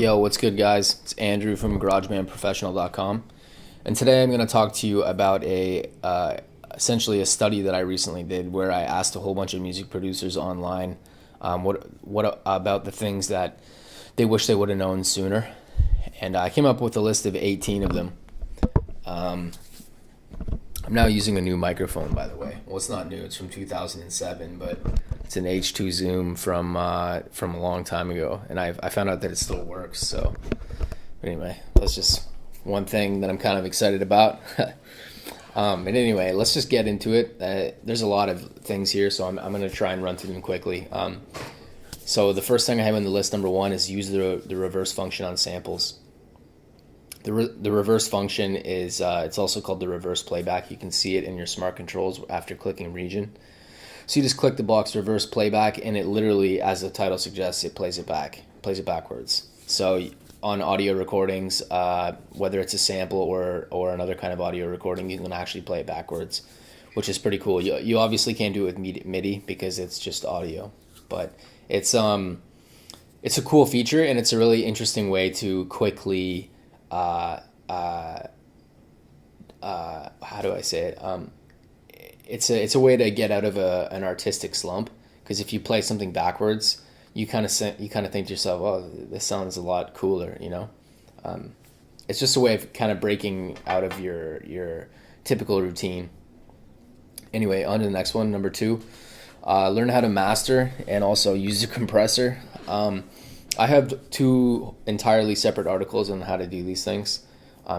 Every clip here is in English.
Yo, what's good, guys? It's Andrew from garagebandprofessional.com, and today I'm going to talk to you about essentially a study that I recently did, where I asked a whole bunch of music producers online what about the things that they wish they would have known sooner, and I came up with a list of 18 of them. I'm now using a new microphone, by the way. Well, it's not new; it's from 2007, but it's an H2 Zoom from a long time ago, and I found out that it still works. So, anyway, that's just one thing that I'm kind of excited about. But anyway, let's just get into it. There's a lot of things here, so I'm going to try and run through them quickly. So the first thing I have on the list, number one, is use the reverse function on samples. The reverse function is it's also called the reverse playback. You can see it in your smart controls after clicking region. So you just click the box reverse playback, and it literally, as the title suggests, it plays it backwards. So on audio recordings, whether it's a sample or another kind of audio recording, you can actually play it backwards, which is pretty cool. You obviously can't do it with MIDI because it's just audio, but it's a cool feature, and it's a really interesting way to quickly how do I say it? It's a way to get out of an artistic slump, because if you play something backwards, you kind of think to yourself, "Oh, this sounds a lot cooler," you know. It's just a way of kind of breaking out of your typical routine. Anyway, on to the next one, number two. Learn how to master and also use a compressor. I have two entirely separate articles on how to do these things.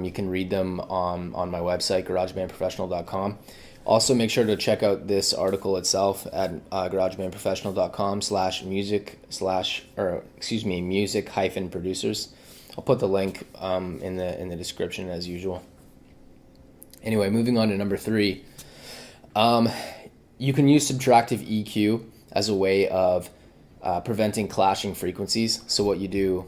You can read them on my website, garagebandprofessional.com. Also, make sure to check out this article itself at garagebandprofessional.com/music-producers. I'll put the link in the description as usual. Anyway, moving on to number three. You can use subtractive EQ as a way of preventing clashing frequencies. So what you do,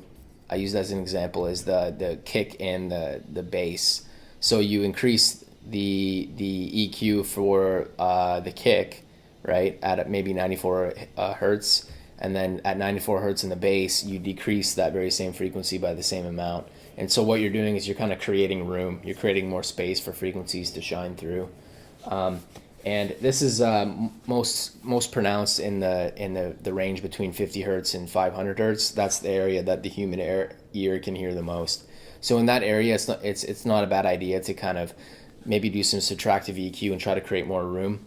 I use that as an example, is the kick and the bass. So you increase the EQ for the kick, right, at maybe 94 hertz, and then at 94 hertz in the bass, you decrease that very same frequency by the same amount. And so what you're doing is you're kind of creating room, you're creating more space for frequencies to shine through. And this is most pronounced in the range between 50 hertz and 500 hertz. That's the area that the human ear can hear the most. So in that area, it's not a bad idea to kind of maybe do some subtractive EQ and try to create more room.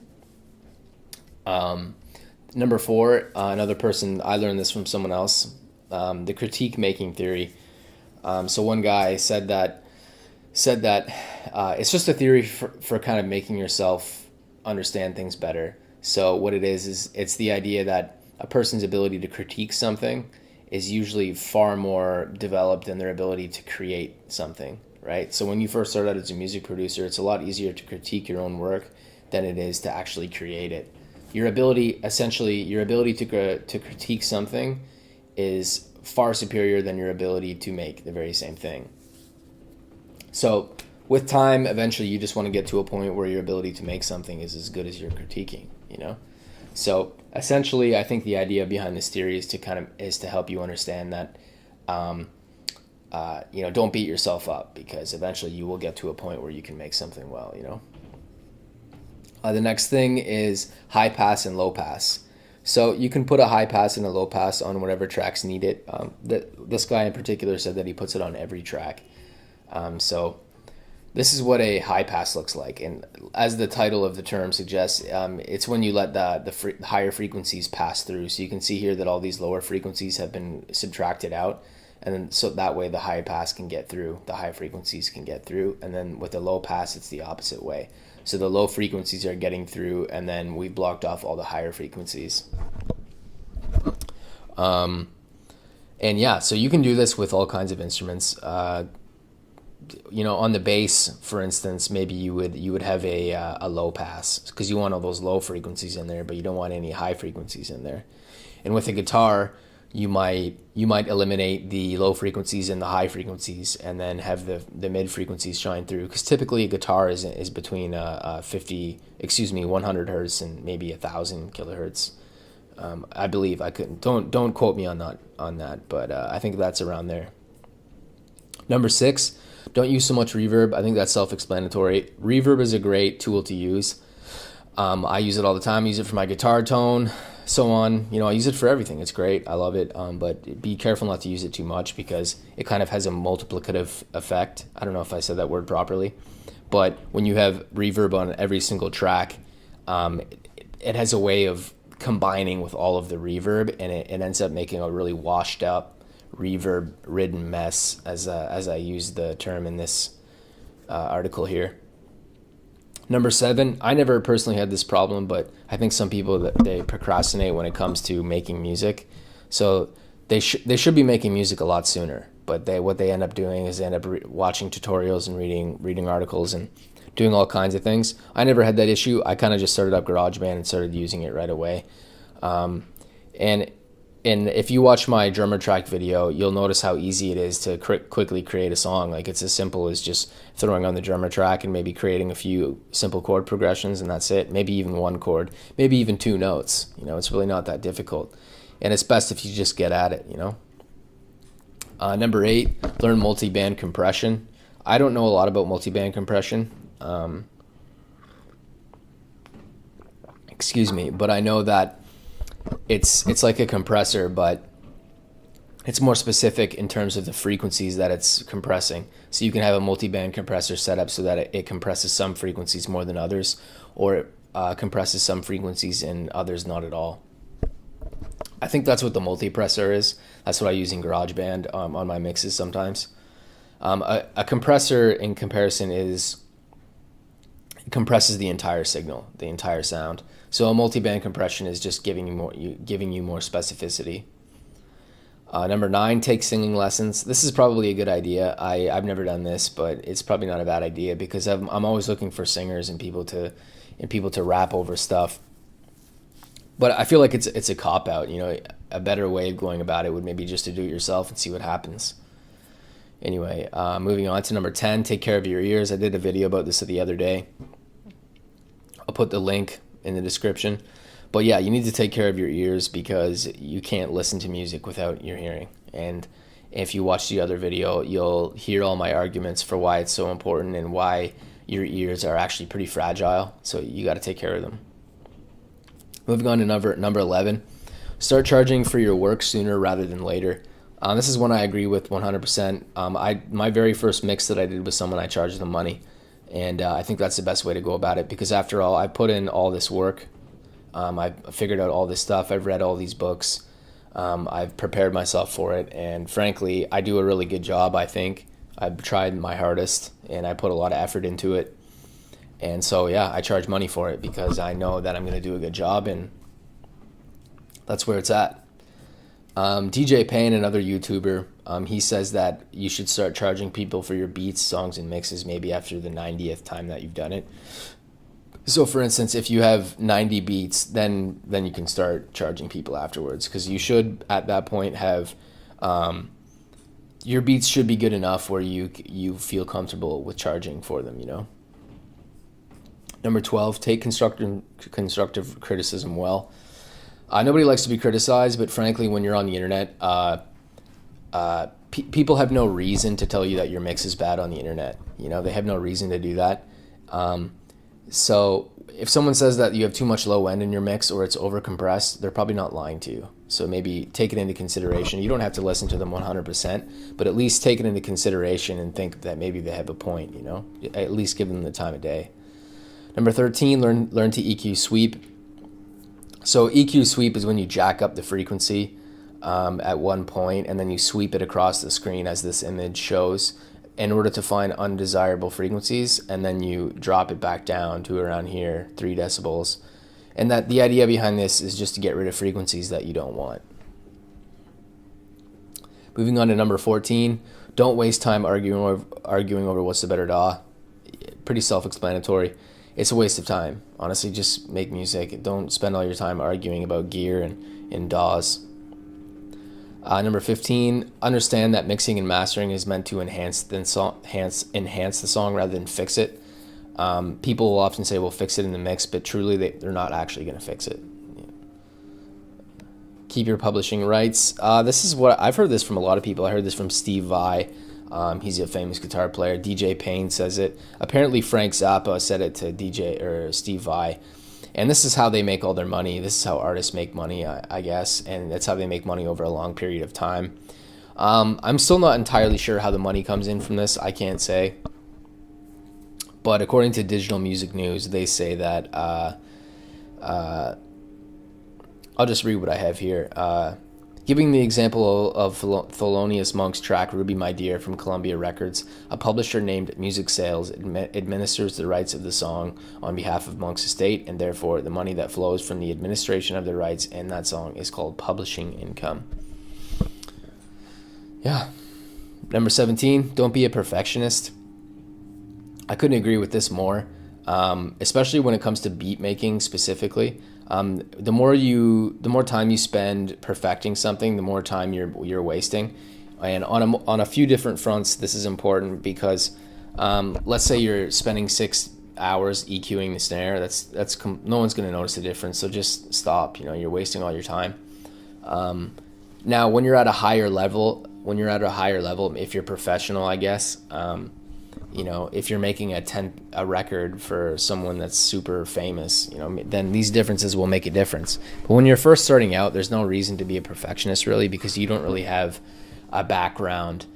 Number four, another person, I learned this from someone else, the critique making theory. So one guy said that it's just a theory for kind of making yourself understand things better. So what it is it's the idea that a person's ability to critique something is usually far more developed than their ability to create something, right? So when you first start out as a music producer, it's a lot easier to critique your own work than it is to actually create it. Your ability to critique something is far superior than your ability to make the very same thing. So with time, eventually you just want to get to a point where your ability to make something is as good as your critiquing, you know? So essentially, I think the idea behind this theory is to help you understand that, don't beat yourself up, because eventually you will get to a point where you can make something well, you know? The next thing is high pass and low pass. So you can put a high pass and a low pass on whatever tracks need it. This guy in particular said that he puts it on every track. So this is what a high pass looks like, and as the title of the term suggests, it's when you let the higher frequencies pass through. So you can see here that all these lower frequencies have been subtracted out, and then so that way the high pass can get through, the high frequencies can get through, and then with the low pass, it's the opposite way. So the low frequencies are getting through, and then we've blocked off all the higher frequencies. And yeah, so you can do this with all kinds of instruments. On the bass, for instance, maybe you would have a low pass, because you want all those low frequencies in there, but you don't want any high frequencies in there. And with a guitar, you might eliminate the low frequencies and the high frequencies, and then have the mid frequencies shine through, because typically a guitar is between 100 hertz and maybe 1,000 kilohertz. I believe, don't quote me on that, but I think that's around there. Number 6, don't use so much reverb. I think that's self-explanatory. Reverb is a great tool to use. I use it all the time. I use it for my guitar tone, so on. I use it for everything. It's great. I love it. But be careful not to use it too much because it kind of has a multiplicative effect. I don't know if I said that word properly. But when you have reverb on every single track, it has a way of combining with all of the reverb, and it ends up making a really washed up, reverb-ridden mess, as I use the term in this article here. Number 7, I never personally had this problem, but I think some people they procrastinate when it comes to making music. So they should be making music a lot sooner. But what they end up doing is they end up watching tutorials and reading articles and doing all kinds of things. I never had that issue. I kind of just started up GarageBand and started using it right away. And if you watch my drummer track video, you'll notice how easy it is to quickly create a song. Like, it's as simple as just throwing on the drummer track and maybe creating a few simple chord progressions, and that's it. Maybe even one chord, maybe even 2 notes. It's really not that difficult. And it's best if you just get at it, Number 8, learn multi-band compression. I don't know a lot about multi-band compression. Excuse me, but I know that it's like a compressor, but it's more specific in terms of the frequencies that it's compressing. So you can have a multi-band compressor set up so that it compresses some frequencies more than others, or it compresses some frequencies and others not at all. I think that's what the multipressor is. That's what I use in GarageBand on my mixes sometimes. A compressor, in comparison, it compresses the entire signal, the entire sound. So a multi-band compression is just giving you more specificity. Number 9, take singing lessons. This is probably a good idea. I've never done this, but it's probably not a bad idea because I'm always looking for singers and people to rap over stuff. But I feel like it's a cop-out. A better way of going about it would maybe just to do it yourself and see what happens. Anyway, moving on to number 10, take care of your ears. I did a video about this the other day. I'll put the link in the description. But yeah, you need to take care of your ears because you can't listen to music without your hearing. And if you watch the other video, you'll hear all my arguments for why it's so important and why your ears are actually pretty fragile. So you got to take care of them. Moving on to number 11, start charging for your work sooner rather than later. This is one I agree with 100%. My very first mix that I did with someone, I charged them money. And I think that's the best way to go about it because, after all, I put in all this work. I've figured out all this stuff. I've read all these books. I've prepared myself for it. And frankly, I do a really good job, I think. I've tried my hardest, and I put a lot of effort into it. And so, yeah, I charge money for it because I know that I'm going to do a good job, and that's where it's at. DJ Payne, another YouTuber, he says that you should start charging people for your beats, songs, and mixes maybe after the 90th time that you've done it. So, for instance, if you have 90 beats, then you can start charging people afterwards because you should, at that point, have your beats should be good enough where you feel comfortable with charging for them, Number 12, take constructive criticism well. Nobody likes to be criticized, but frankly, when you're on the internet, people have no reason to tell you that your mix is bad on the internet. They have no reason to do that. So if someone says that you have too much low end in your mix or it's overcompressed, they're probably not lying to you. So maybe take it into consideration. You don't have to listen to them 100%, but at least take it into consideration and think that maybe they have a point, At least give them the time of day. Number 13, learn to EQ sweep. So EQ sweep is when you jack up the frequency at one point and then you sweep it across the screen as this image shows in order to find undesirable frequencies, and then you drop it back down to around here, 3 decibels. And that the idea behind this is just to get rid of frequencies that you don't want. Moving on to number 14, don't waste time arguing over what's the better DAW. Pretty self-explanatory. It's a waste of time. Honestly, just make music. Don't spend all your time arguing about gear and DAWs. Number 15, understand that mixing and mastering is meant to enhance the song rather than fix it. People will often say, well, fix it in the mix, but truly they're not actually going to fix it. Keep your publishing rights. This is what I've heard this from a lot of people. I heard this from Steve Vai. He's a famous guitar player. DJ Payne says it. Apparently Frank Zappa said it to DJ or Steve Vai. And this is how they make all their money. This is how artists make money, I guess. And that's how they make money over a long period of time. I'm still not entirely sure how the money comes in from this. I can't say. But according to Digital Music News, they say that... I'll just read what I have here. Giving the example of Thelonious Monk's track Ruby My Dear from Columbia Records, a publisher named Music Sales administers the rights of the song on behalf of Monk's estate, and therefore the money that flows from the administration of the rights in that song is called publishing income. Yeah. Number 17, don't be a perfectionist. I couldn't agree with this more, especially when it comes to beat making specifically. The more time you spend perfecting something, the more time you're wasting. And on a few different fronts, this is important because let's say you're spending 6 hours EQing the snare. That's no one's going to notice the difference. So just stop. You're wasting all your time. Now, when you're at a higher level, if you're professional, I guess. If you're making a record for someone that's super famous, then these differences will make a difference. But when you're first starting out, there's no reason to be a perfectionist really, because you don't really have a background,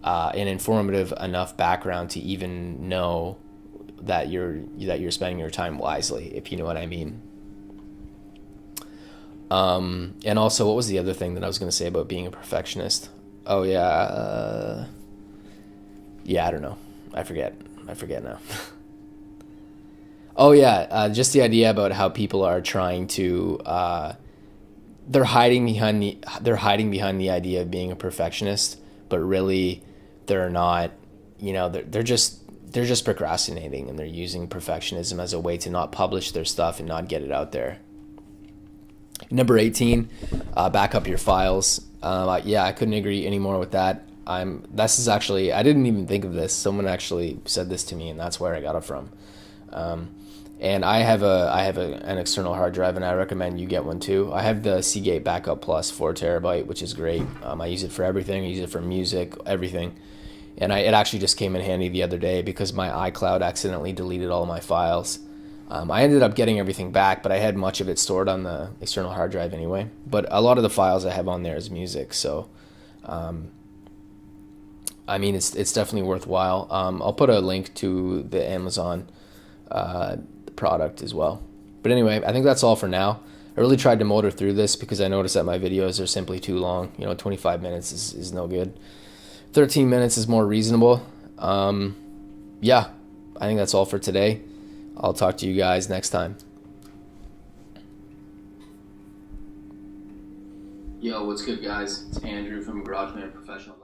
an informative enough background to even know that you're spending your time wisely, if you know what I mean. And also, what was the other thing that I was going to say about being a perfectionist? Oh yeah, I don't know. I forget now. Oh yeah, just the idea about how people are trying to they're hiding behind the idea of being a perfectionist, but really they're not. They're just procrastinating, and they're using perfectionism as a way to not publish their stuff and not get it out there. Number 18, back up your files. I couldn't agree any more with that. I didn't even think of this. Someone actually said this to me, and that's where I got it from. And I have an external hard drive, and I recommend you get one too. I have the Seagate Backup Plus 4 terabyte, which is great. I use it for everything. I use it for music, everything. And it actually just came in handy the other day because my iCloud accidentally deleted all my files. I ended up getting everything back, but I had much of it stored on the external hard drive anyway. But a lot of the files I have on there is music, so it's definitely worthwhile. I'll put a link to the Amazon product as well. But anyway, I think that's all for now. I really tried to motor through this because I noticed that my videos are simply too long. 25 minutes is no good. 13 minutes is more reasonable. I think that's all for today. I'll talk to you guys next time. Yo, what's good, guys? It's Andrew from GarageBand Professional.